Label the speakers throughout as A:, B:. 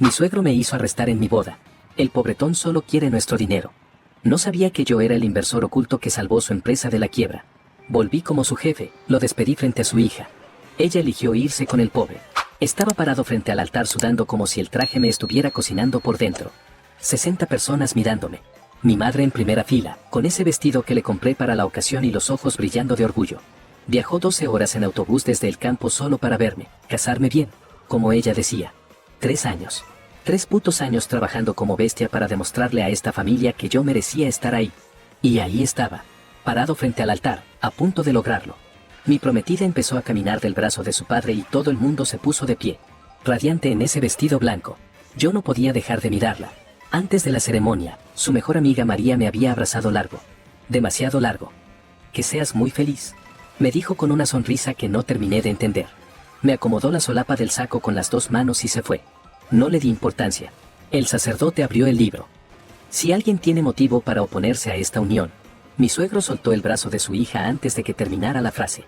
A: Mi suegro me hizo arrestar en mi boda. El pobretón solo quiere nuestro dinero. No sabía que yo era el inversor oculto que salvó su empresa de la quiebra. Volví como su jefe, lo despedí frente a su hija. Ella eligió irse con el pobre. Estaba parado frente al altar sudando como si el traje me estuviera cocinando por dentro. 60 personas mirándome. Mi madre en primera fila, con ese vestido que le compré para la ocasión y los ojos brillando de orgullo. Viajó 12 horas en autobús desde el campo solo para verme, casarme bien, como ella decía. 3 años. 3 putos años trabajando como bestia para demostrarle a esta familia que yo merecía estar ahí. Y ahí estaba, parado frente al altar, a punto de lograrlo. Mi prometida empezó a caminar del brazo de su padre y todo el mundo se puso de pie, radiante en ese vestido blanco. Yo no podía dejar de mirarla. Antes de la ceremonia, su mejor amiga María me había abrazado largo. Demasiado largo. Que seas muy feliz, me dijo con una sonrisa que no terminé de entender. Me acomodó la solapa del saco con las 2 manos y se fue. No le di importancia. El sacerdote abrió el libro. Si alguien tiene motivo para oponerse a esta unión. Mi suegro soltó el brazo de su hija antes de que terminara la frase.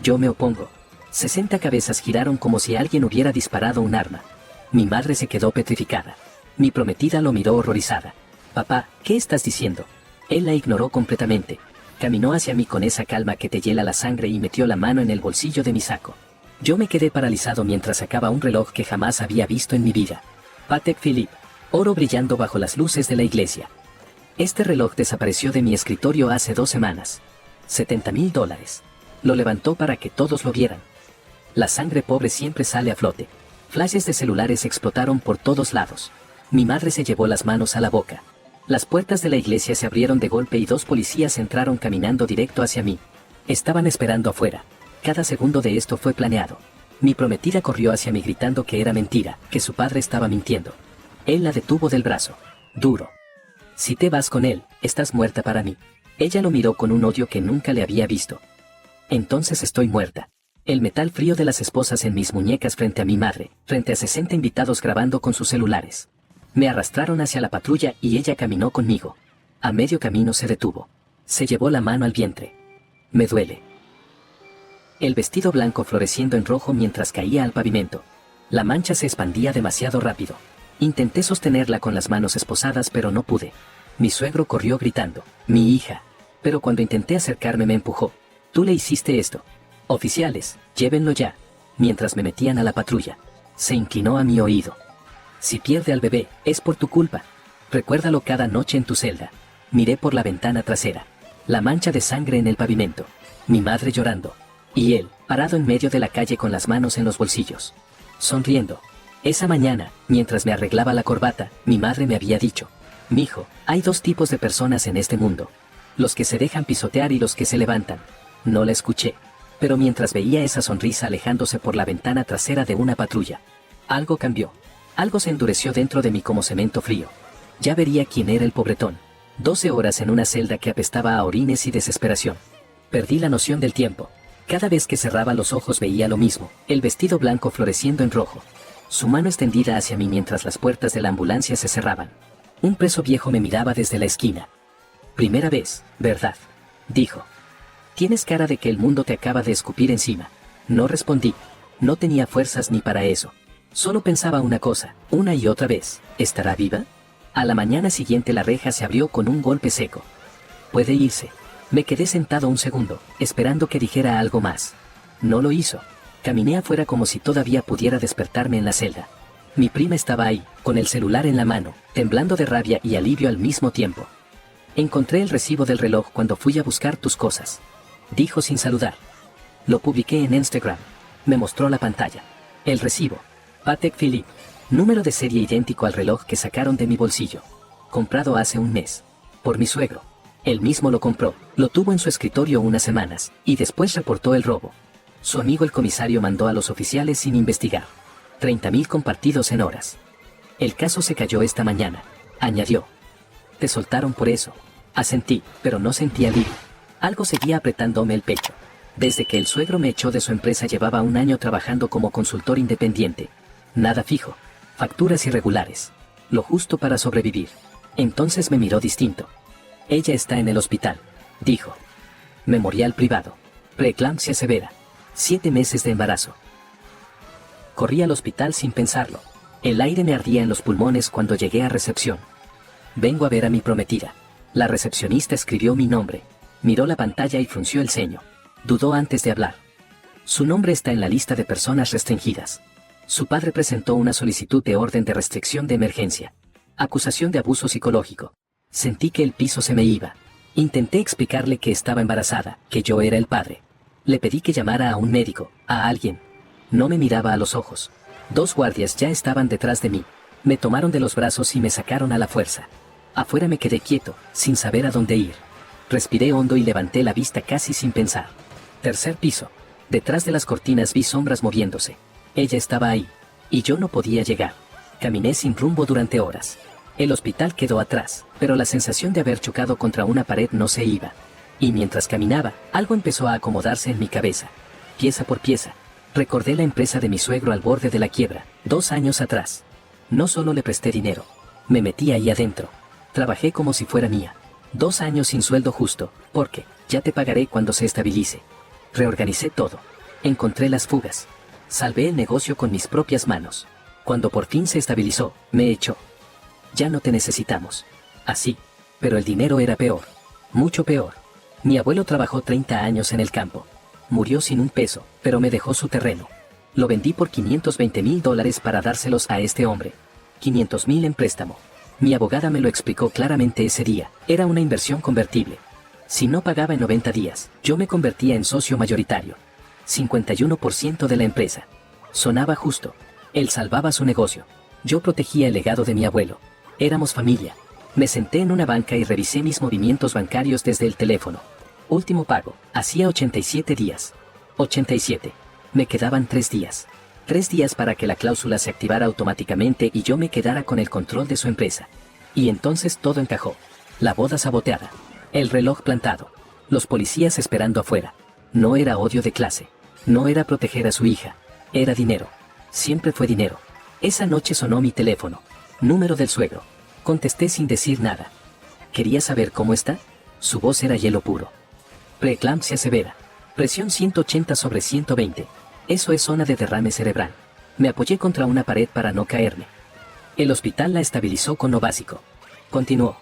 A: Yo me opongo. 60 cabezas giraron como si alguien hubiera disparado un arma. Mi madre se quedó petrificada. Mi prometida lo miró horrorizada. Papá, ¿qué estás diciendo? Él la ignoró completamente. Caminó hacia mí con esa calma que te hiela la sangre y metió la mano en el bolsillo de mi saco. Yo me quedé paralizado mientras sacaba un reloj que jamás había visto en mi vida. Patek Philippe, oro brillando bajo las luces de la iglesia. Este reloj desapareció de mi escritorio hace 2 semanas. $70,000. Lo levantó para que todos lo vieran. La sangre pobre siempre sale a flote. Flashes de celulares explotaron por todos lados. Mi madre se llevó las manos a la boca. Las puertas de la iglesia se abrieron de golpe y 2 policías entraron caminando directo hacia mí. Estaban esperando afuera. Cada segundo de esto fue planeado. Mi prometida corrió hacia mí gritando que era mentira, que su padre estaba mintiendo. Él la detuvo del brazo. Duro. Si te vas con él, estás muerta para mí. Ella lo miró con un odio que nunca le había visto. Entonces estoy muerta. El metal frío de las esposas en mis muñecas frente a mi madre, frente a 60 invitados grabando con sus celulares. Me arrastraron hacia la patrulla y ella caminó conmigo. A medio camino se detuvo. Se llevó la mano al vientre. Me duele. El vestido blanco floreciendo en rojo mientras caía al pavimento. La mancha se expandía demasiado rápido. Intenté sostenerla con las manos esposadas pero no pude. Mi suegro corrió gritando, mi hija. Pero cuando intenté acercarme me empujó. Tú le hiciste esto. Oficiales, llévenlo ya. Mientras me metían a la patrulla. Se inclinó a mi oído. Si pierde al bebé, es por tu culpa. Recuérdalo cada noche en tu celda. Miré por la ventana trasera. La mancha de sangre en el pavimento. Mi madre llorando. Y él, parado en medio de la calle con las manos en los bolsillos. Sonriendo. Esa mañana, mientras me arreglaba la corbata, mi madre me había dicho: mijo, hay 2 tipos de personas en este mundo. Los que se dejan pisotear y los que se levantan. No la escuché. Pero mientras veía esa sonrisa alejándose por la ventana trasera de una patrulla, algo cambió. Algo se endureció dentro de mí como cemento frío. Ya vería quién era el pobretón. 12 horas en una celda que apestaba a orines y desesperación. Perdí la noción del tiempo. Cada vez que cerraba los ojos veía lo mismo, el vestido blanco floreciendo en rojo. Su mano extendida hacia mí mientras las puertas de la ambulancia se cerraban. Un preso viejo me miraba desde la esquina. Primera vez, ¿verdad? Dijo. Tienes cara de que el mundo te acaba de escupir encima. No respondí. No tenía fuerzas ni para eso. Solo pensaba una cosa, una y otra vez, ¿estará viva? A la mañana siguiente la reja se abrió con un golpe seco. Puede irse. Me quedé sentado un segundo, esperando que dijera algo más. No lo hizo. Caminé afuera como si todavía pudiera despertarme en la celda. Mi prima estaba ahí, con el celular en la mano, temblando de rabia y alivio al mismo tiempo. Encontré el recibo del reloj cuando fui a buscar tus cosas. Dijo sin saludar. Lo publiqué en Instagram. Me mostró la pantalla. El recibo. Patek Philippe. Número de serie idéntico al reloj que sacaron de mi bolsillo. Comprado hace un mes. Por mi suegro. Él mismo lo compró, lo tuvo en su escritorio unas semanas, y después reportó el robo. Su amigo el comisario mandó a los oficiales sin investigar. 30,000 compartidos en horas. El caso se cayó esta mañana, añadió. Te soltaron por eso. Asentí, pero no sentí alivio. Algo seguía apretándome el pecho. Desde que el suegro me echó de su empresa llevaba 1 año trabajando como consultor independiente. Nada fijo. Facturas irregulares. Lo justo para sobrevivir. Entonces me miró distinto. Ella está en el hospital, dijo. Memorial privado. Preeclampsia severa. 7 meses de embarazo. Corrí al hospital sin pensarlo. El aire me ardía en los pulmones cuando llegué a recepción. Vengo a ver a mi prometida. La recepcionista escribió mi nombre. Miró la pantalla y frunció el ceño. Dudó antes de hablar. Su nombre está en la lista de personas restringidas. Su padre presentó una solicitud de orden de restricción de emergencia. Acusación de abuso psicológico. Sentí que el piso se me iba. Intenté explicarle que estaba embarazada, que yo era el padre. Le pedí que llamara a un médico, a alguien. No me miraba a los ojos. 2 guardias ya estaban detrás de mí. Me tomaron de los brazos y me sacaron a la fuerza. Afuera me quedé quieto, sin saber a dónde ir. Respiré hondo y levanté la vista casi sin pensar. 3er piso. Detrás de las cortinas vi sombras moviéndose. Ella estaba ahí. Y yo no podía llegar. Caminé sin rumbo durante horas. El hospital quedó atrás, pero la sensación de haber chocado contra una pared no se iba. Y mientras caminaba, algo empezó a acomodarse en mi cabeza. Pieza por pieza. Recordé la empresa de mi suegro al borde de la quiebra, 2 años atrás. No solo le presté dinero. Me metí ahí adentro. Trabajé como si fuera mía. 2 años sin sueldo justo, porque, ya te pagaré cuando se estabilice. Reorganicé todo. Encontré las fugas. Salvé el negocio con mis propias manos. Cuando por fin se estabilizó, me echó. Ya no te necesitamos. Así. Pero el dinero era peor. Mucho peor. Mi abuelo trabajó 30 años en el campo. Murió sin un peso, pero me dejó su terreno. Lo vendí por $520,000 para dárselos a este hombre. 500,000 en préstamo. Mi abogada me lo explicó claramente ese día. Era una inversión convertible. Si no pagaba en 90 días, yo me convertía en socio mayoritario. 51% de la empresa. Sonaba justo. Él salvaba su negocio. Yo protegía el legado de mi abuelo. Éramos familia. Me senté en una banca y revisé mis movimientos bancarios desde el teléfono. Último pago, hacía 87 días. 87. Me quedaban 3 días. 3 días para que la cláusula se activara automáticamente y yo me quedara con el control de su empresa. Y entonces todo encajó. La boda saboteada. El reloj plantado. Los policías esperando afuera. No era odio de clase. No era proteger a su hija. Era dinero. Siempre fue dinero. Esa noche sonó mi teléfono. Número del suegro. Contesté sin decir nada. ¿Quería saber cómo está? Su voz era hielo puro. Preeclampsia severa. Presión 180/120. Eso es zona de derrame cerebral. Me apoyé contra una pared para no caerme. El hospital la estabilizó con lo básico. Continuó.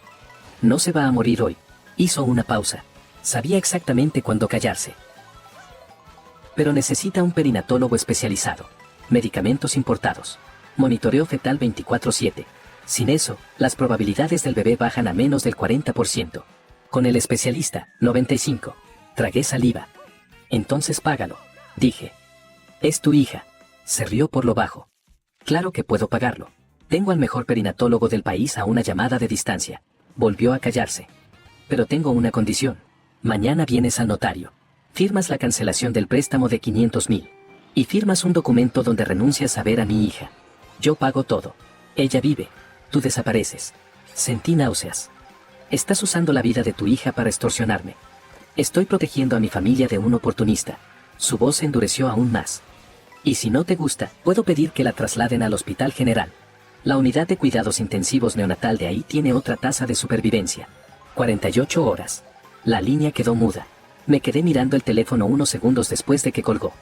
A: No se va a morir hoy. Hizo una pausa. Sabía exactamente cuándo callarse. Pero necesita un perinatólogo especializado. Medicamentos importados. Monitoreo fetal 24/7. Sin eso, las probabilidades del bebé bajan a menos del 40%. Con el especialista, 95. Tragué saliva. Entonces págalo, dije. Es tu hija. Se rió por lo bajo. Claro que puedo pagarlo. Tengo al mejor perinatólogo del país a una llamada de distancia. Volvió a callarse. Pero tengo una condición. Mañana vienes al notario. Firmas la cancelación del préstamo de 500,000. Y firmas un documento donde renuncias a ver a mi hija. Yo pago todo. Ella vive. Tú desapareces. Sentí náuseas. Estás usando la vida de tu hija para extorsionarme. Estoy protegiendo a mi familia de un oportunista. Su voz se endureció aún más. Y si no te gusta, puedo pedir que la trasladen al Hospital General. La unidad de cuidados intensivos neonatal de ahí tiene otra tasa de supervivencia. 48 horas. La línea quedó muda. Me quedé mirando el teléfono unos segundos después de que colgó.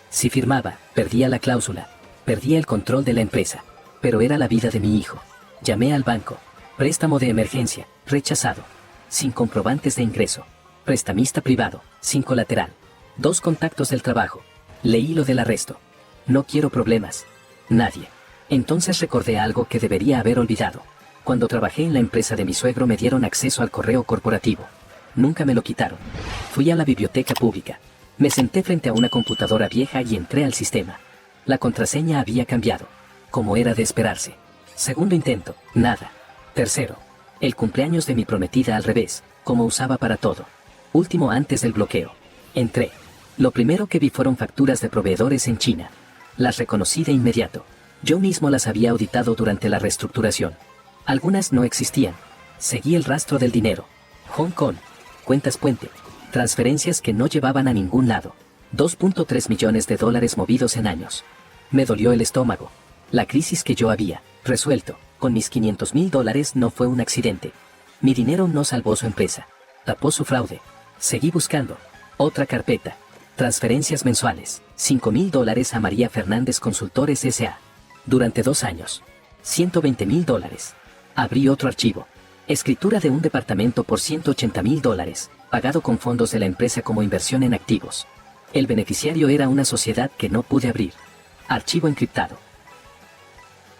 A: Si firmaba, perdía la cláusula. Perdía el control de la empresa. Pero era la vida de mi hijo. Llamé al banco. Préstamo de emergencia, rechazado. Sin comprobantes de ingreso. Prestamista privado, sin colateral. 2 contactos del trabajo. Leí lo del arresto. No quiero problemas. Nadie. Entonces recordé algo que debería haber olvidado. Cuando trabajé en la empresa de mi suegro me dieron acceso al correo corporativo. Nunca me lo quitaron. Fui a la biblioteca pública. Me senté frente a una computadora vieja y entré al sistema. La contraseña había cambiado. Como era de esperarse. Segundo intento, nada. Tercero, el cumpleaños de mi prometida al revés, como usaba para todo. Último antes del bloqueo. Entré. Lo primero que vi fueron facturas de proveedores en China. Las reconocí de inmediato. Yo mismo las había auditado durante la reestructuración. Algunas no existían. Seguí el rastro del dinero. Hong Kong. Cuentas puente. Transferencias que no llevaban a ningún lado. 2.3 millones de dólares movidos en años. Me dolió el estómago. La crisis que yo había resuelto con mis $500,000 no fue un accidente. Mi dinero no salvó su empresa. Tapó su fraude. Seguí buscando. Otra carpeta. Transferencias mensuales. $5,000 a María Fernández Consultores S.A. Durante 2 años. $120.000. Abrí otro archivo. Escritura de un departamento por $180.000, pagado con fondos de la empresa como inversión en activos. El beneficiario era una sociedad que no pude abrir. Archivo encriptado.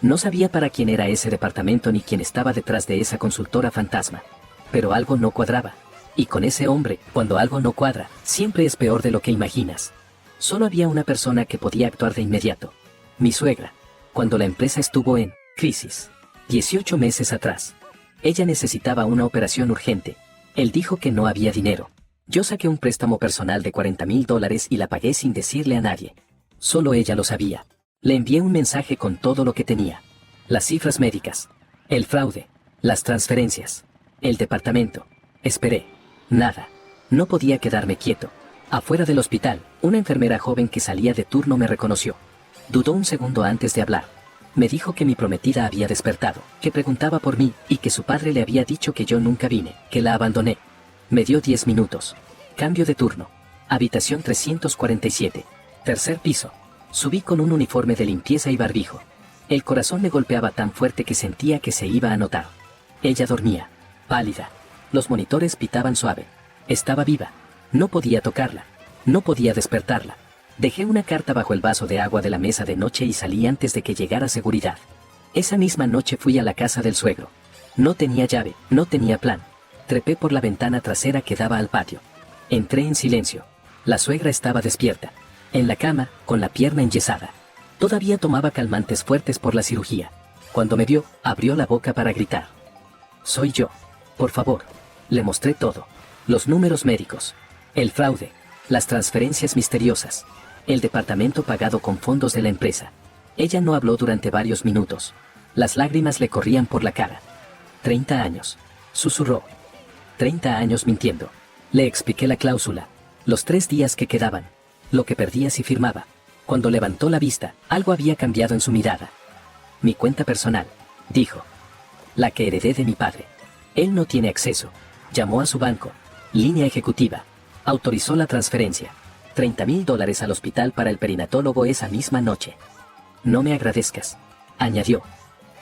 A: No sabía para quién era ese departamento ni quién estaba detrás de esa consultora fantasma. Pero algo no cuadraba. Y con ese hombre, cuando algo no cuadra, siempre es peor de lo que imaginas. Solo había una persona que podía actuar de inmediato. Mi suegra. Cuando la empresa estuvo en crisis. 18 meses atrás. Ella necesitaba una operación urgente. Él dijo que no había dinero. Yo saqué un préstamo personal de $40.000 y la pagué sin decirle a nadie. Solo ella lo sabía. Le envié un mensaje con todo lo que tenía. Las cifras médicas. El fraude. Las transferencias. El departamento. Esperé. Nada. No podía quedarme quieto. Afuera del hospital, una enfermera joven que salía de turno me reconoció. Dudó un segundo antes de hablar. Me dijo que mi prometida había despertado, que preguntaba por mí y que su padre le había dicho que yo nunca vine, que la abandoné. Me dio 10 minutos. Cambio de turno. Habitación 347. Tercer piso. Subí con un uniforme de limpieza y barbijo. El corazón me golpeaba tan fuerte que sentía que se iba a notar. Ella dormía, pálida. Los monitores pitaban suave. Estaba viva. No podía tocarla. No podía despertarla. Dejé una carta bajo el vaso de agua de la mesa de noche y salí antes de que llegara seguridad. Esa misma noche fui a la casa del suegro. No tenía llave, no tenía plan. Trepé por la ventana trasera que daba al patio. Entré en silencio. La suegra estaba despierta. En la cama, con la pierna enyesada. Todavía tomaba calmantes fuertes por la cirugía. Cuando me vio, abrió la boca para gritar. Soy yo. Por favor. Le mostré todo. Los números médicos. El fraude. Las transferencias misteriosas. El departamento pagado con fondos de la empresa. Ella no habló durante varios minutos. Las lágrimas le corrían por la cara. 30 años. Susurró. 30 años mintiendo. Le expliqué la cláusula. Los 3 días que quedaban. Lo que perdía si firmaba. Cuando levantó la vista, algo había cambiado en su mirada. Mi cuenta personal, dijo. La que heredé de mi padre. Él no tiene acceso. Llamó a su banco. Línea ejecutiva. Autorizó la transferencia. $30.000 al hospital para el perinatólogo esa misma noche. No me agradezcas. Añadió.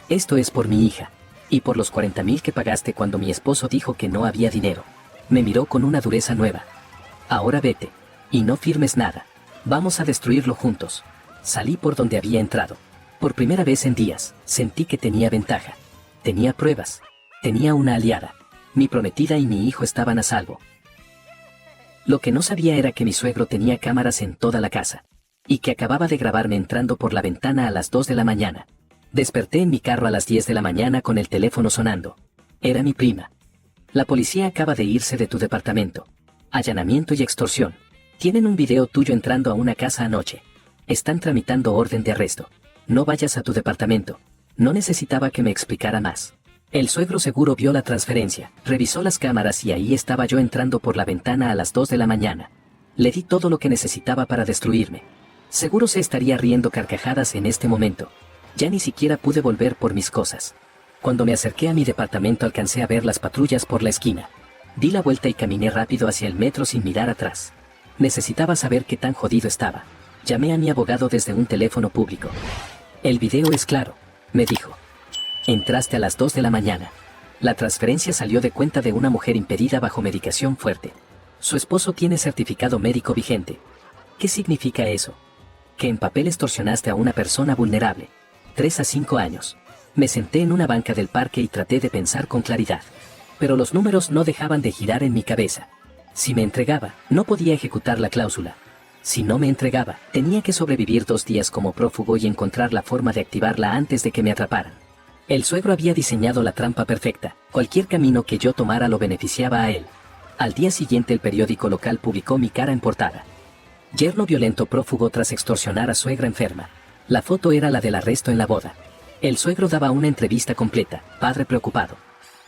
A: Esto es por mi hija. Y por los $40.000 que pagaste cuando mi esposo dijo que no había dinero. Me miró con una dureza nueva. Ahora vete. Y no firmes nada. Vamos a destruirlo juntos. Salí por donde había entrado. Por primera vez en días, sentí que tenía ventaja. Tenía pruebas. Tenía una aliada. Mi prometida y mi hijo estaban a salvo. Lo que no sabía era que mi suegro tenía cámaras en toda la casa. Y que acababa de grabarme entrando por la ventana a las 2 de la mañana. Desperté en mi carro a las 10 de la mañana con el teléfono sonando. Era mi prima. La policía acaba de irse de tu departamento. Allanamiento y extorsión. Tienen un video tuyo entrando a una casa anoche. Están tramitando orden de arresto. No vayas a tu departamento. No necesitaba que me explicara más. El suegro seguro vio la transferencia, revisó las cámaras y ahí estaba yo entrando por la ventana a las 2 de la mañana. Le di todo lo que necesitaba para destruirme. Seguro se estaría riendo carcajadas en este momento. Ya ni siquiera pude volver por mis cosas. Cuando me acerqué a mi departamento alcancé a ver las patrullas por la esquina. Di la vuelta y caminé rápido hacia el metro sin mirar atrás. Necesitaba saber qué tan jodido estaba. Llamé a mi abogado desde un teléfono público. El video es claro, me dijo. Entraste a las 2 de la mañana. La transferencia salió de cuenta de una mujer impedida bajo medicación fuerte. Su esposo tiene certificado médico vigente. ¿Qué significa eso? Que en papel extorsionaste a una persona vulnerable. 3 a 5 años. Me senté en una banca del parque y traté de pensar con claridad. Pero los números no dejaban de girar en mi cabeza. Si me entregaba, no podía ejecutar la cláusula. Si no me entregaba, tenía que sobrevivir 2 días como prófugo y encontrar la forma de activarla antes de que me atraparan. El suegro había diseñado la trampa perfecta. Cualquier camino que yo tomara lo beneficiaba a él. Al día siguiente el periódico local publicó mi cara en portada. Yerno violento prófugo tras extorsionar a suegra enferma. La foto era la del arresto en la boda. El suegro daba una entrevista completa, padre preocupado.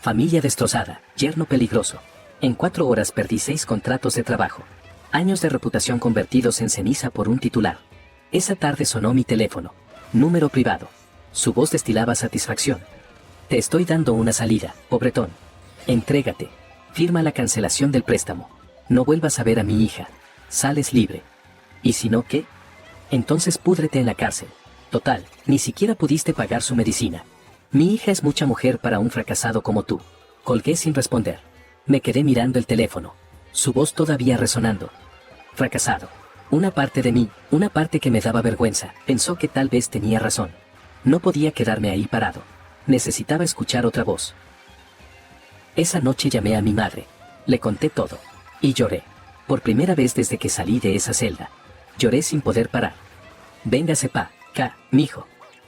A: Familia destrozada, yerno peligroso. En 4 horas perdí 6 contratos de trabajo. Años de reputación convertidos en ceniza por un titular. Esa tarde sonó mi teléfono. Número privado. Su voz destilaba satisfacción. Te estoy dando una salida, pobretón. Entrégate. Firma la cancelación del préstamo. No vuelvas a ver a mi hija. Sales libre. ¿Y si no qué? Entonces púdrete en la cárcel. Total, ni siquiera pudiste pagar su medicina. Mi hija es mucha mujer para un fracasado como tú. Colgué sin responder. Me quedé mirando el teléfono. Su voz todavía resonando. Fracasado. Una parte de mí, una parte que me daba vergüenza, pensó que tal vez tenía razón. No podía quedarme ahí parado. Necesitaba escuchar otra voz. Esa noche llamé a mi madre. Le conté todo. Y lloré. Por primera vez desde que salí de esa celda. Lloré sin poder parar. Véngase pa, ca, mijo.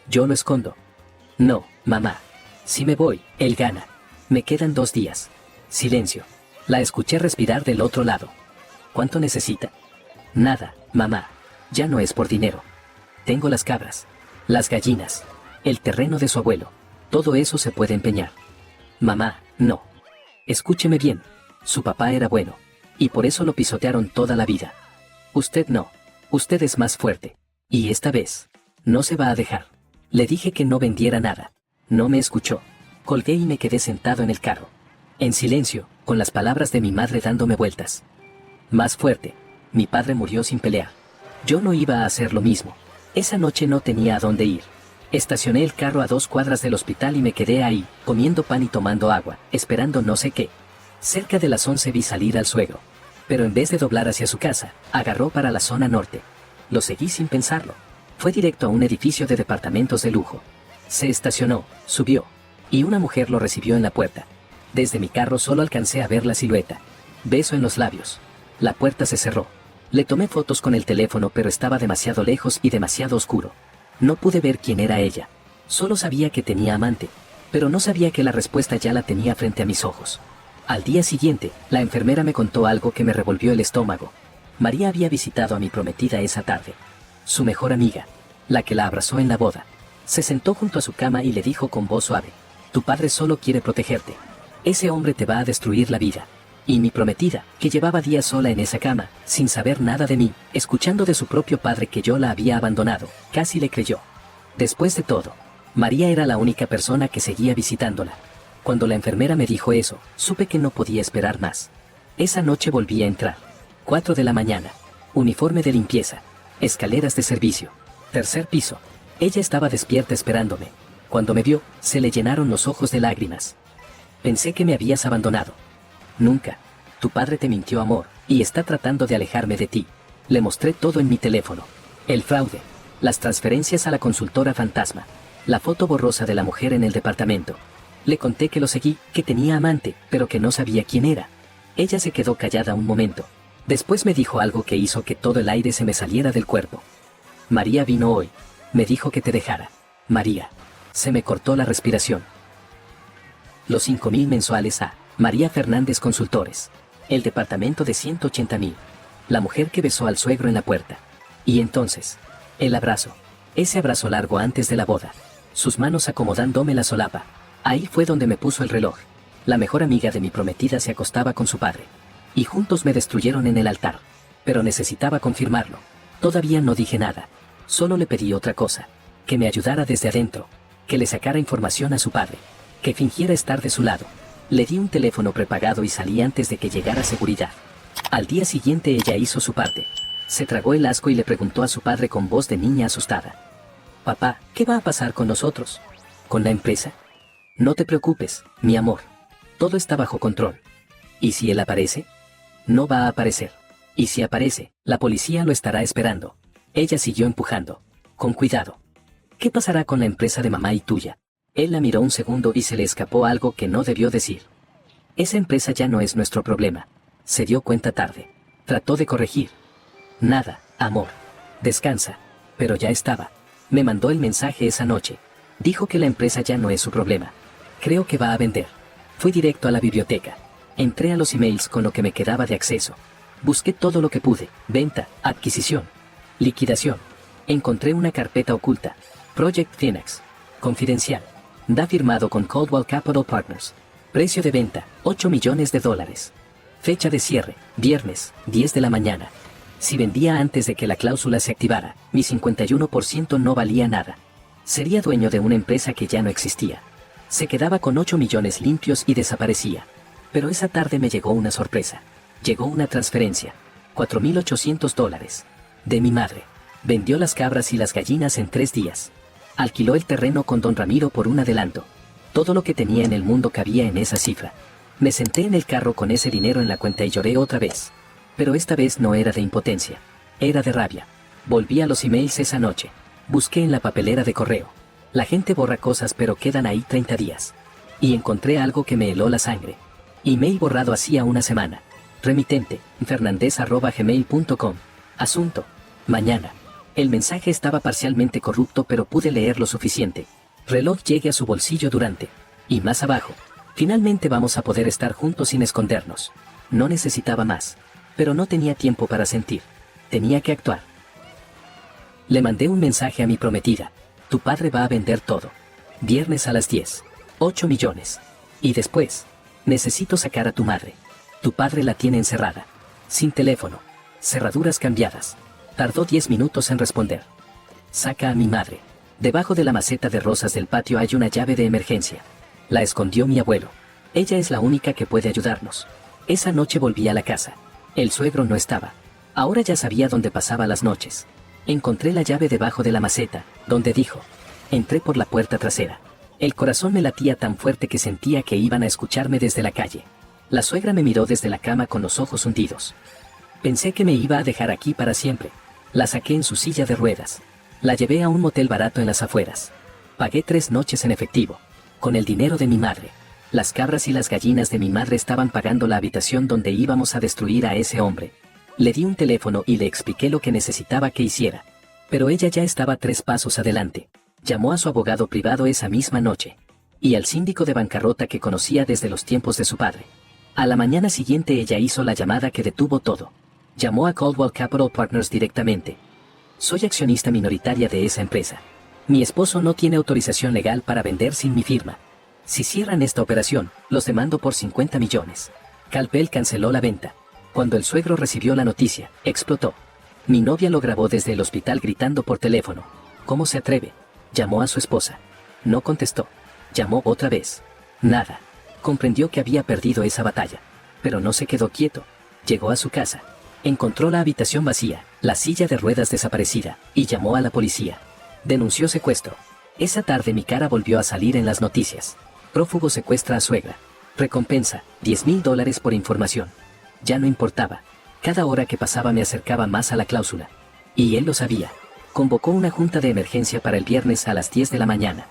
A: Yo lo escondo. No, mamá. Si me voy, él gana. Me quedan 2 días. Silencio. La escuché respirar del otro lado. ¿Cuánto necesita? Nada, mamá. Ya no es por dinero. Tengo las cabras, las gallinas, el terreno de su abuelo. Todo eso se puede empeñar. Mamá, no. Escúcheme bien. Su papá era bueno. Y por eso lo pisotearon toda la vida. Usted no. Usted es más fuerte. Y esta vez, no se va a dejar. Le dije que no vendiera nada. No me escuchó. Colgué y me quedé sentado en el carro. En silencio, con las palabras de mi madre dándome vueltas. Más fuerte. Mi padre murió sin pelear. Yo no iba a hacer lo mismo. Esa noche no tenía a dónde ir. Estacioné el carro a 2 cuadras del hospital y me quedé ahí, comiendo pan y tomando agua, esperando no sé qué. Cerca de las 11 vi salir al suegro. Pero en vez de doblar hacia su casa, agarró para la zona norte. Lo seguí sin pensarlo. Fue directo a un edificio de departamentos de lujo. Se estacionó, subió. Y una mujer lo recibió en la puerta. Desde mi carro solo alcancé a ver la silueta. Beso en los labios. La puerta se cerró. Le tomé fotos con el teléfono pero estaba demasiado lejos y demasiado oscuro. No pude ver quién era ella. Solo sabía que tenía amante. Pero no sabía que la respuesta ya la tenía frente a mis ojos. Al día siguiente, la enfermera me contó algo que me revolvió el estómago. María había visitado a mi prometida esa tarde. Su mejor amiga, la que la abrazó en la boda, se sentó junto a su cama y le dijo con voz suave: tu padre solo quiere protegerte. Ese hombre te va a destruir la vida. Y mi prometida, que llevaba días sola en esa cama, sin saber nada de mí, escuchando de su propio padre que yo la había abandonado, casi le creyó. Después de todo, María era la única persona que seguía visitándola. Cuando la enfermera me dijo eso, supe que no podía esperar más. Esa noche volví a entrar. 4 de la mañana. Uniforme de limpieza. Escaleras de servicio. 3er piso. Ella estaba despierta esperándome. Cuando me vio, se le llenaron los ojos de lágrimas. Pensé que me habías abandonado. Nunca. Tu padre te mintió, amor, y está tratando de alejarme de ti. Le mostré todo en mi teléfono. El fraude. Las transferencias a la consultora fantasma. La foto borrosa de la mujer en el departamento. Le conté que lo seguí, que tenía amante, pero que no sabía quién era. Ella se quedó callada un momento. Después me dijo algo que hizo que todo el aire se me saliera del cuerpo. María vino hoy. Me dijo que te dejara. María. Se me cortó la respiración. Los 5.000 mensuales a María Fernández Consultores. El departamento de 180.000. La mujer que besó al suegro en la puerta. Y entonces, el abrazo. Ese abrazo largo antes de la boda. Sus manos acomodándome la solapa. Ahí fue donde me puso el reloj. La mejor amiga de mi prometida se acostaba con su padre. Y juntos me destruyeron en el altar. Pero necesitaba confirmarlo. Todavía no dije nada. Solo le pedí otra cosa. Que me ayudara desde adentro. Que le sacara información a su padre. Que fingiera estar de su lado. Le di un teléfono prepagado y salí antes de que llegara seguridad. Al día siguiente ella hizo su parte. Se tragó el asco y le preguntó a su padre con voz de niña asustada: papá, ¿qué va a pasar con nosotros? ¿Con la empresa? No te preocupes, mi amor. Todo está bajo control. ¿Y si él aparece? No va a aparecer. Y si aparece, la policía lo estará esperando. Ella siguió empujando. Con cuidado. ¿Qué pasará con la empresa de mamá y tuya? Él la miró un segundo y se le escapó algo que no debió decir. Esa empresa ya no es nuestro problema. Se dio cuenta tarde. Trató de corregir. Nada, amor. Descansa. Pero ya estaba. Me mandó el mensaje esa noche. Dijo que la empresa ya no es su problema. Creo que va a vender. Fui directo a la biblioteca. Entré a los emails con lo que me quedaba de acceso. Busqué todo lo que pude. Venta, adquisición, liquidación. Encontré una carpeta oculta. Project Phoenix. Confidencial. Da firmado con Coldwell Capital Partners. Precio de venta, $8 millones. Fecha de cierre, viernes, 10 de la mañana. Si vendía antes de que la cláusula se activara, mi 51% no valía nada. Sería dueño de una empresa que ya no existía. Se quedaba con 8 millones limpios y desaparecía. Pero esa tarde me llegó una sorpresa. Llegó una transferencia. $4.800. De mi madre. Vendió las cabras y las gallinas en 3 días. Alquiló el terreno con don Ramiro por un adelanto. Todo lo que tenía en el mundo cabía en esa cifra. Me senté en el carro con ese dinero en la cuenta y lloré otra vez. Pero esta vez no era de impotencia. Era de rabia. Volví a los emails esa noche. Busqué en la papelera de correo. La gente borra cosas pero quedan ahí 30 días. Y encontré algo que me heló la sangre. Email borrado hacía una semana. Remitente, fernandez@gmail.com. Asunto: mañana. El mensaje estaba parcialmente corrupto pero pude leer lo suficiente. Reloj llegue a su bolsillo durante. Y más abajo. Finalmente vamos a poder estar juntos sin escondernos. No necesitaba más. Pero no tenía tiempo para sentir. Tenía que actuar. Le mandé un mensaje a mi prometida. Tu padre va a vender todo. Viernes a las 10. 8 millones. Y después. Necesito sacar a tu madre. Tu padre la tiene encerrada. Sin teléfono. Cerraduras cambiadas. Tardó 10 minutos en responder. Saca a mi madre. Debajo de la maceta de rosas del patio hay una llave de emergencia. La escondió mi abuelo. Ella es la única que puede ayudarnos. Esa noche volví a la casa. El suegro no estaba. Ahora ya sabía dónde pasaba las noches. Encontré la llave debajo de la maceta, donde dijo. Entré por la puerta trasera. El corazón me latía tan fuerte que sentía que iban a escucharme desde la calle. La suegra me miró desde la cama con los ojos hundidos. Pensé que me iba a dejar aquí para siempre. La saqué en su silla de ruedas. La llevé a un motel barato en las afueras. Pagué 3 noches en efectivo. Con el dinero de mi madre. Las cabras y las gallinas de mi madre estaban pagando la habitación donde íbamos a destruir a ese hombre. Le di un teléfono y le expliqué lo que necesitaba que hiciera. Pero ella ya estaba 3 pasos adelante. Llamó a su abogado privado esa misma noche. Y al síndico de bancarrota que conocía desde los tiempos de su padre. A la mañana siguiente ella hizo la llamada que detuvo todo. Llamó a Coldwell Capital Partners directamente. Soy accionista minoritaria de esa empresa. Mi esposo no tiene autorización legal para vender sin mi firma. Si cierran esta operación, los demando por 50 millones. Calpel canceló la venta. Cuando el suegro recibió la noticia, explotó. Mi novia lo grabó desde el hospital gritando por teléfono. ¿Cómo se atreve? Llamó a su esposa. No contestó. Llamó otra vez. Nada. Comprendió que había perdido esa batalla. Pero no se quedó quieto. Llegó a su casa. Encontró la habitación vacía, la silla de ruedas desaparecida, y llamó a la policía. Denunció secuestro. Esa tarde mi cara volvió a salir en las noticias. Prófugo secuestra a suegra. Recompensa, $10,000 por información. Ya no importaba. Cada hora que pasaba me acercaba más a la cláusula. Y él lo sabía. Convocó una junta de emergencia para el viernes a las 10 de la mañana.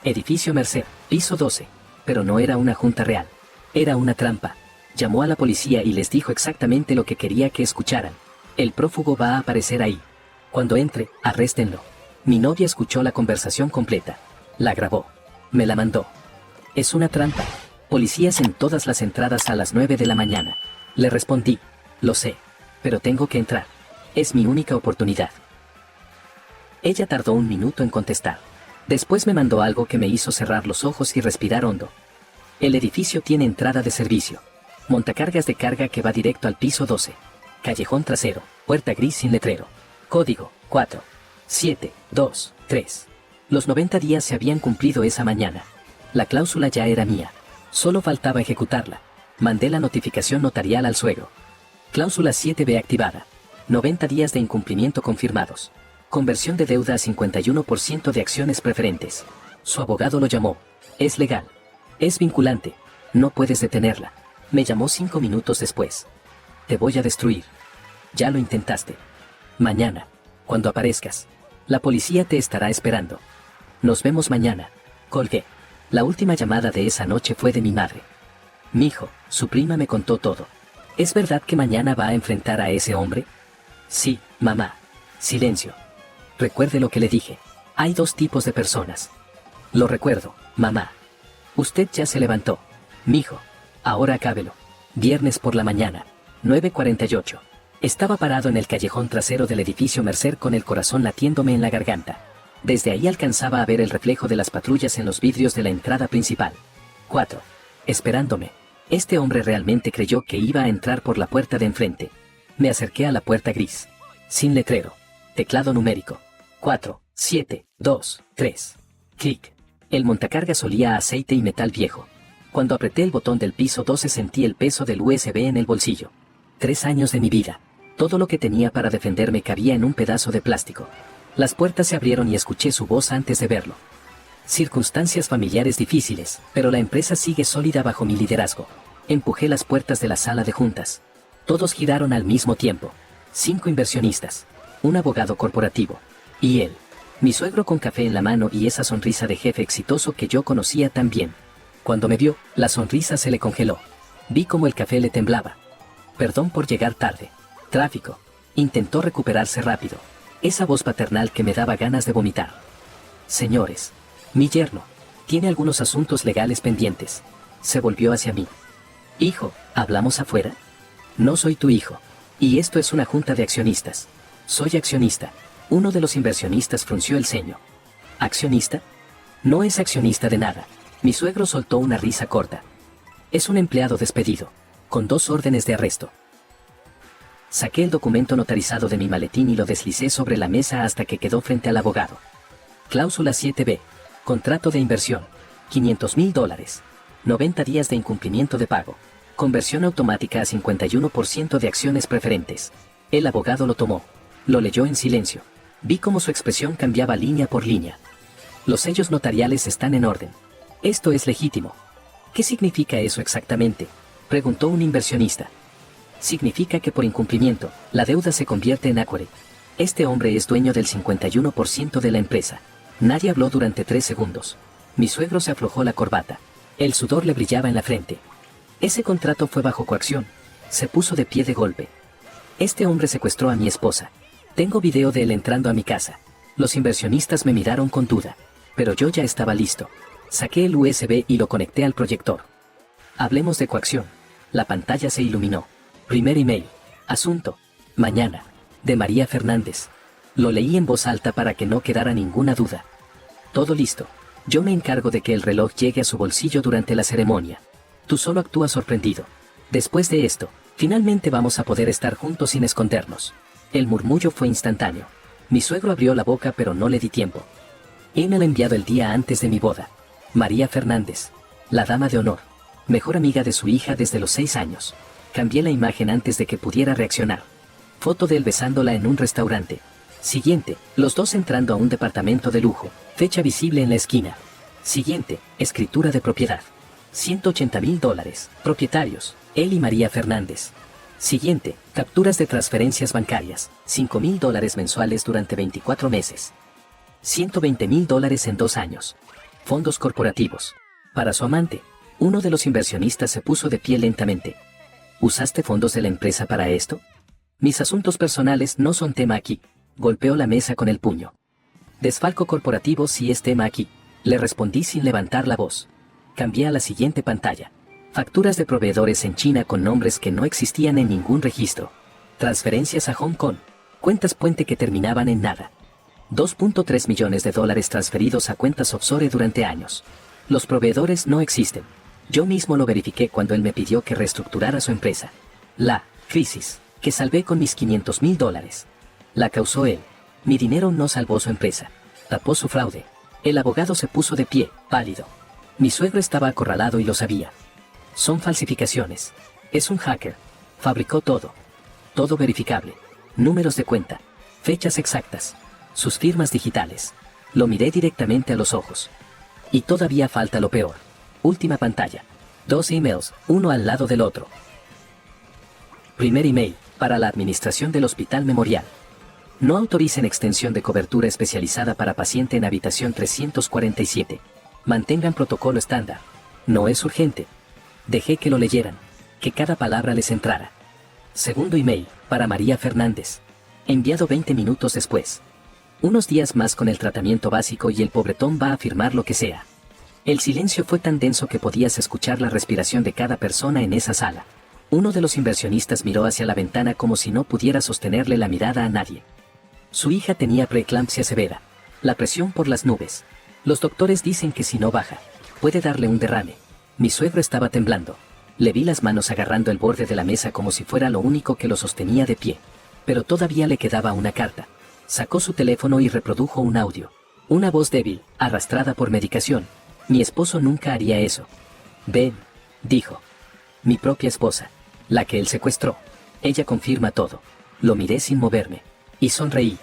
A: Edificio Mercer, piso 12. Pero no era una junta real. Era una trampa. Llamó a la policía y les dijo exactamente lo que quería que escucharan. El prófugo va a aparecer ahí. Cuando entre, arréstenlo. Mi novia escuchó la conversación completa. La grabó. Me la mandó. Es una trampa. Policías en todas las entradas a las 9 de la mañana. Le respondí. Lo sé. Pero tengo que entrar. Es mi única oportunidad. Ella tardó 1 minuto en contestar. Después me mandó algo que me hizo cerrar los ojos y respirar hondo. El edificio tiene entrada de servicio. Montacargas de carga que va directo al piso 12. Callejón trasero, puerta gris sin letrero. Código, 4, 7, 2, 3. Los 90 días se habían cumplido esa mañana. La cláusula ya era mía. Solo faltaba ejecutarla. Mandé la notificación notarial al suegro. Cláusula 7B activada. 90 días de incumplimiento confirmados. Conversión de deuda a 51% de acciones preferentes. Su abogado lo llamó. Es legal. Es vinculante. No puedes detenerla. Me llamó 5 minutos después. Te voy a destruir. Ya lo intentaste. Mañana, cuando aparezcas, la policía te estará esperando. Nos vemos mañana. Colgué. La última llamada de esa noche fue de mi madre. Mijo, su prima me contó todo. ¿Es verdad que mañana va a enfrentar a ese hombre? Sí, mamá. Silencio. Recuerde lo que le dije. Hay 2 tipos de personas. Lo recuerdo, mamá. Usted ya se levantó. Mijo. Ahora acábelo. Viernes por la mañana. 9:48. Estaba parado en el callejón trasero del edificio Mercer con el corazón latiéndome en la garganta. Desde ahí alcanzaba a ver el reflejo de las patrullas en los vidrios de la entrada principal. 4. Esperándome. Este hombre realmente creyó que iba a entrar por la puerta de enfrente. Me acerqué a la puerta gris. Sin letrero. Teclado numérico. 4, 7, 2, 3. Clic. El montacargas olía a aceite y metal viejo. Cuando apreté el botón del piso 12 sentí el peso del USB en el bolsillo. 3 años de mi vida. Todo lo que tenía para defenderme cabía en un pedazo de plástico. Las puertas se abrieron y escuché su voz antes de verlo. Circunstancias familiares difíciles, pero la empresa sigue sólida bajo mi liderazgo. Empujé las puertas de la sala de juntas. Todos giraron al mismo tiempo. 5 inversionistas, un abogado corporativo, y él. Mi suegro con café en la mano y esa sonrisa de jefe exitoso que yo conocía tan bien. Cuando me vio, la sonrisa se le congeló. Vi cómo el café le temblaba. Perdón por llegar tarde. Tráfico. Intentó recuperarse rápido. Esa voz paternal que me daba ganas de vomitar. Señores, mi yerno tiene algunos asuntos legales pendientes. Se volvió hacia mí. Hijo, ¿hablamos afuera? No soy tu hijo. Y esto es una junta de accionistas. Soy accionista. Uno de los inversionistas frunció el ceño. ¿Accionista? No es accionista de nada. Mi suegro soltó una risa corta. Es un empleado despedido, con 2 órdenes de arresto. Saqué el documento notarizado de mi maletín y lo deslicé sobre la mesa hasta que quedó frente al abogado. Cláusula 7b. Contrato de inversión. $500,000. 90 días de incumplimiento de pago. Conversión automática a 51% de acciones preferentes. El abogado lo tomó. Lo leyó en silencio. Vi cómo su expresión cambiaba línea por línea. Los sellos notariales están en orden. Esto es legítimo. ¿Qué significa eso exactamente?, preguntó un inversionista. Significa que por incumplimiento, la deuda se convierte en equity. Este hombre es dueño del 51% de la empresa. Nadie habló durante 3 segundos. Mi suegro se aflojó la corbata. El sudor le brillaba en la frente. Ese contrato fue bajo coacción. Se puso de pie de golpe. Este hombre secuestró a mi esposa. Tengo video de él entrando a mi casa. Los inversionistas me miraron con duda. Pero yo ya estaba listo. Saqué el USB y lo conecté al proyector. Hablemos de coacción. La pantalla se iluminó. Primer email. Asunto. Mañana. De María Fernández. Lo leí en voz alta para que no quedara ninguna duda. Todo listo. Yo me encargo de que el reloj llegue a su bolsillo durante la ceremonia. Tú solo actúas sorprendido. Después de esto, finalmente vamos a poder estar juntos sin escondernos. El murmullo fue instantáneo. Mi suegro abrió la boca pero no le di tiempo. Email enviado el día antes de mi boda. María Fernández. La dama de honor. Mejor amiga de su hija desde los 6 años. Cambié la imagen antes de que pudiera reaccionar. Foto de él besándola en un restaurante. Siguiente, los dos entrando a un departamento de lujo. Fecha visible en la esquina. Siguiente, escritura de propiedad. $180,000. Propietarios, él y María Fernández. Siguiente, capturas de transferencias bancarias. $5,000 mensuales durante 24 meses. $120,000 en 2 años. Fondos corporativos. Para su amante. Uno de los inversionistas se puso de pie lentamente. ¿Usaste fondos de la empresa para esto? Mis asuntos personales no son tema aquí. Golpeó la mesa con el puño. Desfalco corporativo sí es tema aquí. Le respondí sin levantar la voz. Cambié a la siguiente pantalla. Facturas de proveedores en China con nombres que no existían en ningún registro. Transferencias a Hong Kong. Cuentas puente que terminaban en nada. $2.3 millones transferidos a cuentas offshore durante años. Los proveedores no existen. Yo mismo lo verifiqué cuando él me pidió que reestructurara su empresa. La crisis que salvé con mis $500,000. La causó él. Mi dinero no salvó su empresa. Tapó su fraude. El abogado se puso de pie, pálido. Mi suegro estaba acorralado y lo sabía. Son falsificaciones. Es un hacker. Fabricó todo. Todo verificable. Números de cuenta. Fechas exactas. Sus firmas digitales. Lo miré directamente a los ojos. Y todavía falta lo peor. Última pantalla. 2 emails, uno al lado del otro. Primer email, para la administración del Hospital Memorial. No autoricen extensión de cobertura especializada para paciente en habitación 347. Mantengan protocolo estándar. No es urgente. Dejé que lo leyeran. Que cada palabra les entrara. Segundo email, para María Fernández. Enviado 20 minutos después. Unos días más con el tratamiento básico y el pobretón va a firmar lo que sea. El silencio fue tan denso que podías escuchar la respiración de cada persona en esa sala. Uno de los inversionistas miró hacia la ventana como si no pudiera sostenerle la mirada a nadie. Su hija tenía preeclampsia severa. La presión por las nubes. Los doctores dicen que si no baja, puede darle un derrame. Mi suegro estaba temblando. Le vi las manos agarrando el borde de la mesa como si fuera lo único que lo sostenía de pie. Pero todavía le quedaba una carta. Sacó su teléfono y reprodujo un audio. Una voz débil, arrastrada por medicación. Mi esposo nunca haría eso. Ven, dijo. Mi propia esposa. La que él secuestró. Ella confirma todo. Lo miré sin moverme. Y sonreí.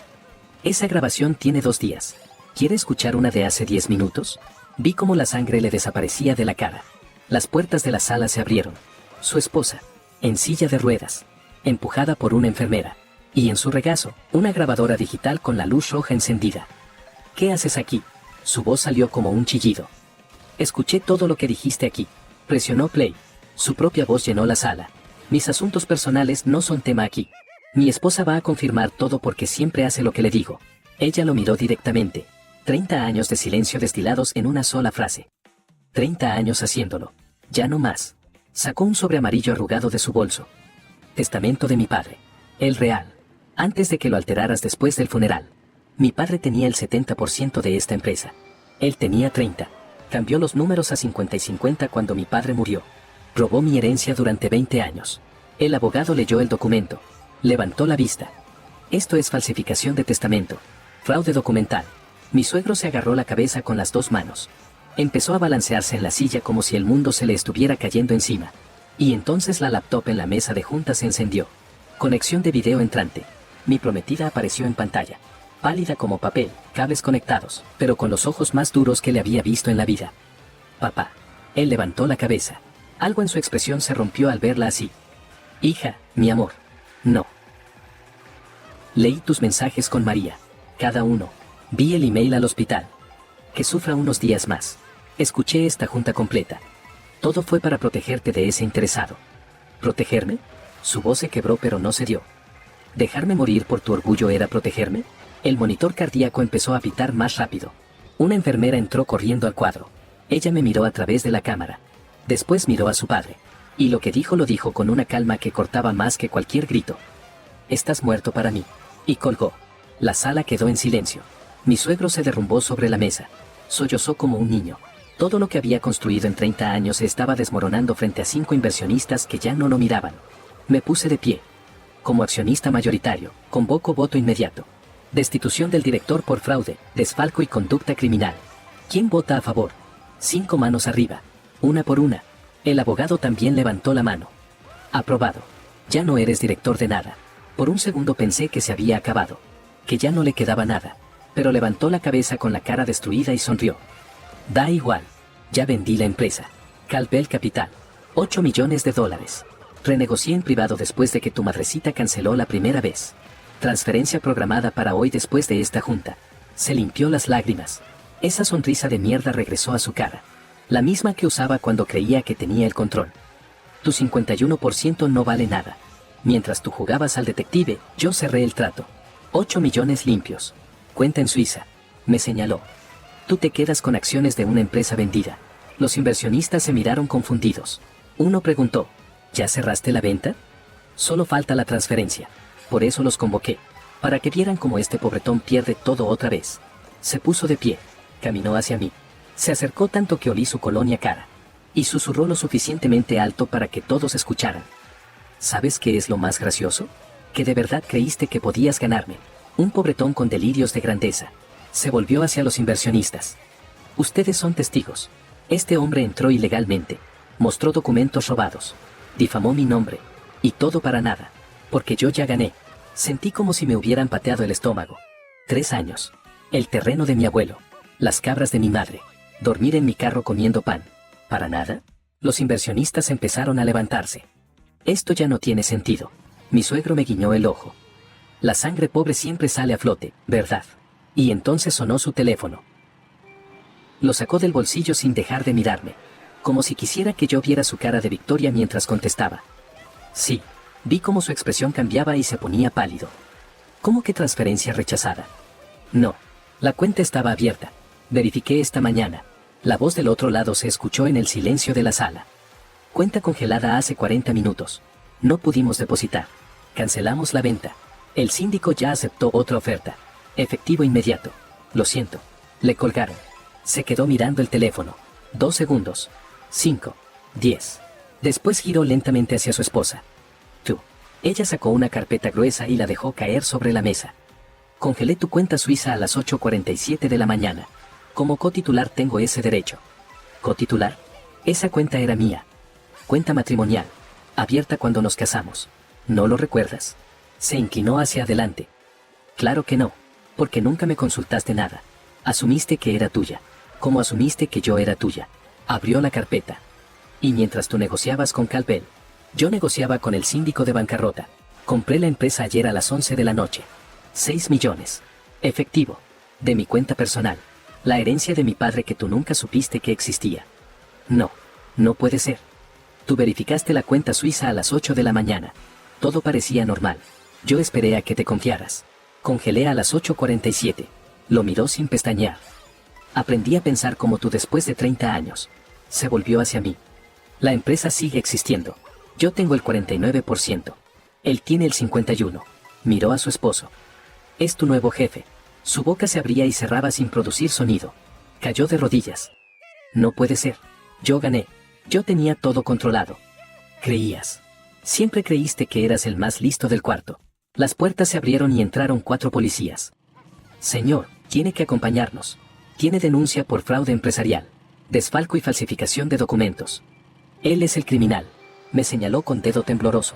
A: Esa grabación tiene 2 días. ¿Quiere escuchar una de hace 10 minutos? Vi cómo la sangre le desaparecía de la cara. Las puertas de la sala se abrieron. Su esposa, en silla de ruedas, empujada por una enfermera, y en su regazo, una grabadora digital con la luz roja encendida. ¿Qué haces aquí? Su voz salió como un chillido. Escuché todo lo que dijiste aquí. Presionó play. Su propia voz llenó la sala. Mis asuntos personales no son tema aquí. Mi esposa va a confirmar todo porque siempre hace lo que le digo. Ella lo miró directamente. 30 años de silencio destilados en una sola frase. 30 años haciéndolo. Ya no más. Sacó un sobre amarillo arrugado de su bolso. Testamento de mi padre. El real. Antes de que lo alteraras después del funeral. Mi padre tenía el 70% de esta empresa. Él tenía 30. Cambió los números a 50 y 50 cuando mi padre murió. Robó mi herencia durante 20 años. El abogado leyó el documento. Levantó la vista. Esto es falsificación de testamento. Fraude documental. Mi suegro se agarró la cabeza con las dos manos. Empezó a balancearse en la silla como si el mundo se le estuviera cayendo encima. Y entonces la laptop en la mesa de juntas se encendió. Conexión de video entrante. Mi prometida apareció en pantalla. Pálida como papel, cables conectados, pero con los ojos más duros que le había visto en la vida. Papá. Él levantó la cabeza. Algo en su expresión se rompió al verla así. Hija, mi amor. No. Leí tus mensajes con María. Cada uno. Vi el email al hospital. Que sufra unos días más. Escuché esta junta completa. Todo fue para protegerte de ese interesado. ¿Protegerme? Su voz se quebró pero no cedió. ¿Dejarme morir por tu orgullo era protegerme? El monitor cardíaco empezó a pitar más rápido. Una enfermera entró corriendo al cuadro. Ella me miró a través de la cámara. Después miró a su padre. Y lo que dijo lo dijo con una calma que cortaba más que cualquier grito. Estás muerto para mí. Y colgó. La sala quedó en silencio. Mi suegro se derrumbó sobre la mesa. Sollozó como un niño. Todo lo que había construido en 30 años se estaba desmoronando frente a 5 inversionistas que ya no lo miraban. Me puse de pie. Como accionista mayoritario, convoco voto inmediato. Destitución del director por fraude, desfalco y conducta criminal. ¿Quién vota a favor? 5 manos arriba. Una por una. El abogado también levantó la mano. Aprobado. Ya no eres director de nada. Por un segundo pensé que se había acabado. Que ya no le quedaba nada. Pero levantó la cabeza con la cara destruida y sonrió. Da igual. Ya vendí la empresa. Calpel Capital. $8 millones. Renegocié en privado después de que tu madrecita canceló la primera vez. Transferencia programada para hoy después de esta junta. Se limpió las lágrimas. Esa sonrisa de mierda regresó a su cara. La misma que usaba cuando creía que tenía el control. Tu 51% no vale nada. Mientras tú jugabas al detective, yo cerré el trato. 8 millones limpios. Cuenta en Suiza. Me señaló. Tú te quedas con acciones de una empresa vendida. Los inversionistas se miraron confundidos. Uno preguntó, ¿ya cerraste la venta? Solo falta la transferencia. Por eso los convoqué. Para que vieran cómo este pobretón pierde todo otra vez. Se puso de pie. Caminó hacia mí. Se acercó tanto que olí su colonia cara. Y susurró lo suficientemente alto para que todos escucharan. ¿Sabes qué es lo más gracioso? Que de verdad creíste que podías ganarme. Un pobretón con delirios de grandeza. Se volvió hacia los inversionistas. Ustedes son testigos. Este hombre entró ilegalmente. Mostró documentos robados. Difamó mi nombre. Y todo para nada. Porque yo ya gané. Sentí como si me hubieran pateado el estómago. 3 años. El terreno de mi abuelo. Las cabras de mi madre. Dormir en mi carro comiendo pan. ¿Para nada? Los inversionistas empezaron a levantarse. Esto ya no tiene sentido. Mi suegro me guiñó el ojo. La sangre pobre siempre sale a flote, ¿verdad? Y entonces sonó su teléfono. Lo sacó del bolsillo sin dejar de mirarme. Como si quisiera que yo viera su cara de victoria mientras contestaba. Sí. Vi cómo su expresión cambiaba y se ponía pálido. ¿Cómo que transferencia rechazada? No. La cuenta estaba abierta. Verifiqué esta mañana. La voz del otro lado se escuchó en el silencio de la sala. Cuenta congelada hace 40 minutos. No pudimos depositar. Cancelamos la venta. El síndico ya aceptó otra oferta. Efectivo inmediato. Lo siento. Le colgaron. Se quedó mirando el teléfono. 2 segundos. 5. 10. Después giró lentamente hacia su esposa. Tú. Ella sacó una carpeta gruesa y la dejó caer sobre la mesa. Congelé tu cuenta suiza a las 8:47 de la mañana. Como cotitular tengo ese derecho. ¿Cotitular? Esa cuenta era mía. Cuenta matrimonial. Abierta cuando nos casamos. ¿No lo recuerdas? Se inclinó hacia adelante. Claro que no. Porque nunca me consultaste nada. Asumiste que era tuya. ¿Cómo asumiste que yo era tuya? Abrió la carpeta. Y mientras tú negociabas con Calvel, yo negociaba con el síndico de bancarrota. Compré la empresa ayer a las 11 de la noche. 6 millones. Efectivo. De mi cuenta personal. La herencia de mi padre que tú nunca supiste que existía. No. No puede ser. Tú verificaste la cuenta suiza a las 8 de la mañana. Todo parecía normal. Yo esperé a que te confiaras. Congelé a las 8:47. Lo miró sin pestañear. Aprendí a pensar como tú después de 30 años. Se volvió hacia mí. La empresa sigue existiendo. Yo tengo el 49%. Él tiene el 51%. Miró a su esposo. Es tu nuevo jefe. Su boca se abría y cerraba sin producir sonido. Cayó de rodillas. No puede ser. Yo gané. Yo tenía todo controlado. Creías. Siempre creíste que eras el más listo del cuarto. Las puertas se abrieron y entraron 4 policías. Señor, tiene que acompañarnos. Tiene denuncia por fraude empresarial, desfalco y falsificación de documentos. Él es el criminal. Me señaló con dedo tembloroso.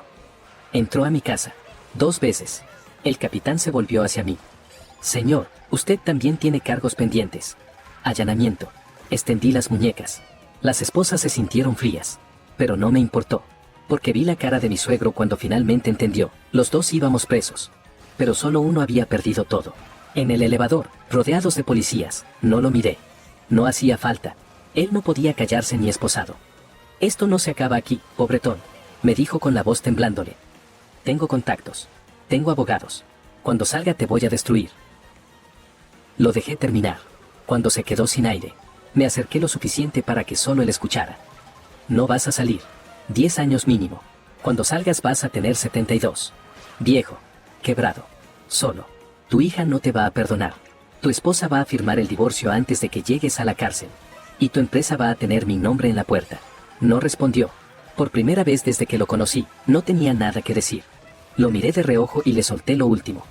A: Entró a mi casa. 2 veces. El capitán se volvió hacia mí. Señor, usted también tiene cargos pendientes. Allanamiento. Extendí las muñecas. Las esposas se sintieron frías. Pero no me importó. Porque vi la cara de mi suegro cuando finalmente entendió. Los 2 íbamos presos. Pero solo uno había perdido todo. En el elevador, rodeados de policías, no lo miré. No hacía falta. Él no podía callarse ni esposado. Esto no se acaba aquí, pobretón, me dijo con la voz temblándole. Tengo contactos. Tengo abogados. Cuando salga te voy a destruir. Lo dejé terminar. Cuando se quedó sin aire, me acerqué lo suficiente para que solo él escuchara. No vas a salir. 10 años mínimo. Cuando salgas vas a tener 72. Viejo. Quebrado. Solo. Tu hija no te va a perdonar. Tu esposa va a firmar el divorcio antes de que llegues a la cárcel. Y tu empresa va a tener mi nombre en la puerta. No respondió. Por primera vez desde que lo conocí, no tenía nada que decir. Lo miré de reojo y le solté lo último.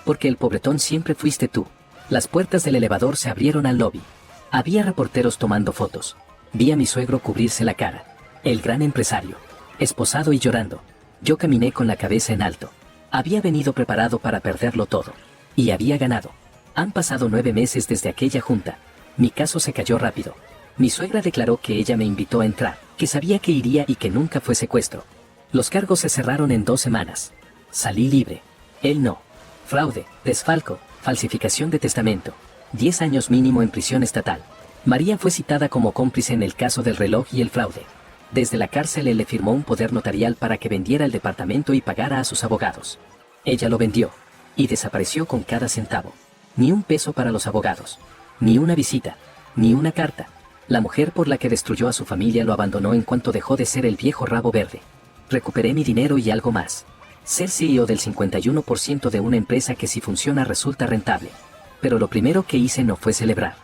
A: Porque el pobretón siempre fuiste tú. Las puertas del elevador se abrieron al lobby. Había reporteros tomando fotos. Vi a mi suegro cubrirse la cara. El gran empresario. Esposado y llorando. Yo caminé con la cabeza en alto. Había venido preparado para perderlo todo. Y había ganado. Han pasado 9 meses desde aquella junta. Mi caso se cayó rápido. Mi suegra declaró que ella me invitó a entrar, que sabía que iría y que nunca fue secuestro. Los cargos se cerraron en 2 semanas. Salí libre. Él no. Fraude, desfalco, falsificación de testamento. 10 años mínimo en prisión estatal. María fue citada como cómplice en el caso del reloj y el fraude. Desde la cárcel él le firmó un poder notarial para que vendiera el departamento y pagara a sus abogados. Ella lo vendió. Y desapareció con cada centavo. Ni un peso para los abogados. Ni una visita. Ni una carta. La mujer por la que destruyó a su familia lo abandonó en cuanto dejó de ser el viejo rabo verde. Recuperé mi dinero y algo más. Ser CEO del 51% de una empresa que si funciona resulta rentable. Pero lo primero que hice no fue celebrar.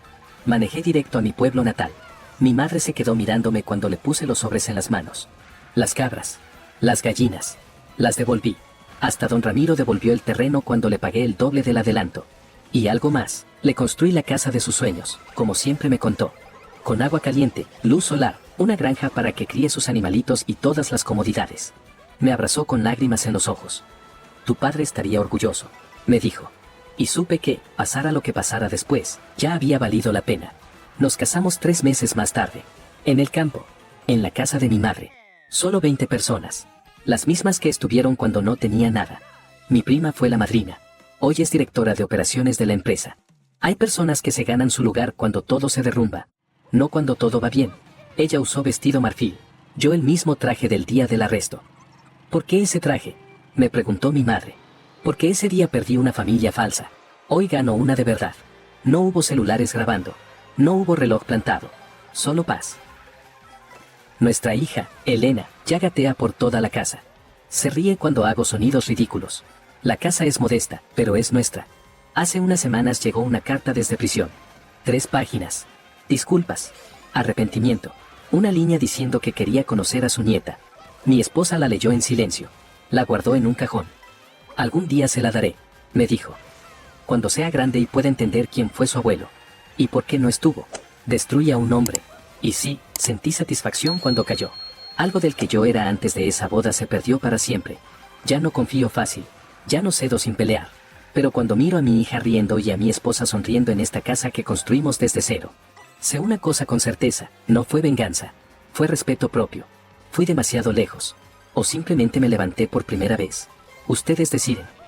A: Manejé directo a mi pueblo natal. Mi madre se quedó mirándome cuando le puse los sobres en las manos. Las cabras. Las gallinas. Las devolví. Hasta don Ramiro devolvió el terreno cuando le pagué el doble del adelanto. Y algo más. Le construí la casa de sus sueños, como siempre me contó. Con agua caliente, luz solar, una granja para que críe sus animalitos y todas las comodidades. Me abrazó con lágrimas en los ojos. Tu padre estaría orgulloso, me dijo. Y supe que, pasara lo que pasara después, ya había valido la pena. Nos casamos 3 meses más tarde. En el campo. En la casa de mi madre. Solo 20 personas. Las mismas que estuvieron cuando no tenía nada. Mi prima fue la madrina. Hoy es directora de operaciones de la empresa. Hay personas que se ganan su lugar cuando todo se derrumba. No cuando todo va bien. Ella usó vestido marfil. Yo el mismo traje del día del arresto. ¿Por qué ese traje? Me preguntó mi madre. Porque ese día perdí una familia falsa. Hoy gano una de verdad. No hubo celulares grabando. No hubo reloj plantado. Solo paz. Nuestra hija, Elena, ya gatea por toda la casa. Se ríe cuando hago sonidos ridículos. La casa es modesta, pero es nuestra. Hace unas semanas llegó una carta desde prisión. 3 páginas. Disculpas. Arrepentimiento. Una línea diciendo que quería conocer a su nieta. Mi esposa la leyó en silencio. La guardó en un cajón. Algún día se la daré, me dijo. Cuando sea grande y pueda entender quién fue su abuelo. ¿Y por qué no estuvo? Destruye a un hombre. Y sí, sentí satisfacción cuando cayó. Algo del que yo era antes de esa boda se perdió para siempre. Ya no confío fácil. Ya no cedo sin pelear. Pero cuando miro a mi hija riendo y a mi esposa sonriendo en esta casa que construimos desde cero, Sé una cosa con certeza, no fue venganza. Fue respeto propio. Fui demasiado lejos. O simplemente me levanté por primera vez. Ustedes deciden.